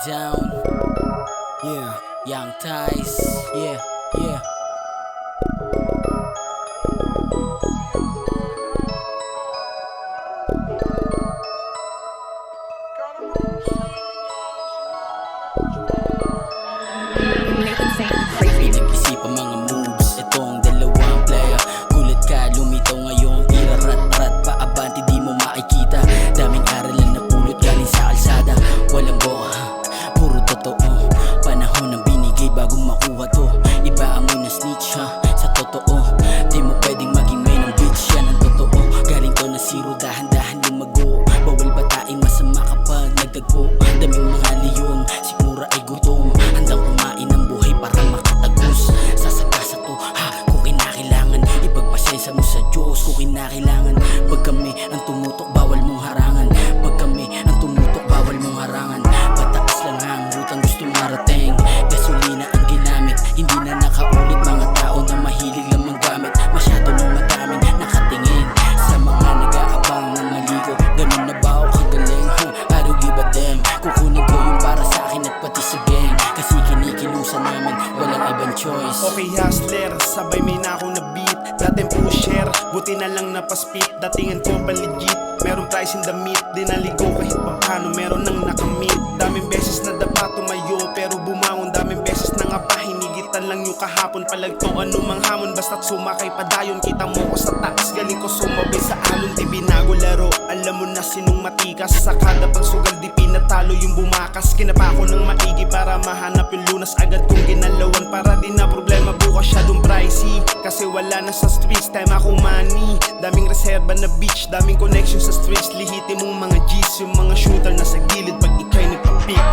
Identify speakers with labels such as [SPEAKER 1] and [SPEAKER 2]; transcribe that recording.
[SPEAKER 1] down.
[SPEAKER 2] Yeah,
[SPEAKER 1] Young Ties.
[SPEAKER 2] yeah, yeah.
[SPEAKER 1] Pinag-isip ang mga moves, itong dalawang player. Gulat ka, lumitaw ngayong irarat-rat pa abanti, di mo makikita. Daming aralan na pulot galing sa kalsada. Walang boha, puro totoo. Panahon ng binigay bago makuha to. Iba amoy na snitch ha, sa totoo. Di mo pwedeng maging main ng bitch, yan ang totoo. Galing to na zero, dahan-dahan lumago. Bawal batain, masama kapag nagtagpo. Daming mga leon, sigura ay gutom. Handang kumain ng buhay para makatagos. Sasagasa to ha, kung kinakailangan. Ipagpasensya mo sa Diyos kung kinakailangan. Pag kami ang tumutok, bawal mong harangan. Pag kami ang tumutok, bawal mong harangan. Pataas lang ang rutang gusto marating. Gasolina ang ginamit, hindi na nakaulit. Mga tao na mahilig lang manggamit. Masyado nang madaming nakatingin sa mga nag-aabang ng maligo. Ganun na ba ako kagaling? I don't give a damn. Kukunin ko yung para sa akin at pati sa gang. Kasi kinikilusan namin, walang ibang choice.
[SPEAKER 2] Okay hustler, sabay may na ako na beat. Dating pusher, buti na lang napaspit. Datingan ko pa legit, meron price in the meat. Di naligo kahit papano, meron nang nakamit. Daming beses na dapat tumayo, pero bumangon. Daming beses na nga pa, hinigitan lang yung kahapon. Palagto anumang hamon, basta't sumakay padayon. Kita mo ko sa taas, galing ko sumabay sa alon. Di binago laro, alam mo na sinong matikas. Sa kada pagsugal di pinatalo yung bumakas. Kinapa ko ng maigi para mahanap yung lunas agad kong ginalawan. Para di na problema bukas syadong pricey. Kasi wala na sa streets, time ako money. Daming reserba na beach, daming connection sa streets. Lihitin mong mga G's, yung mga shooter na sa gilid pag ikay nagpapik.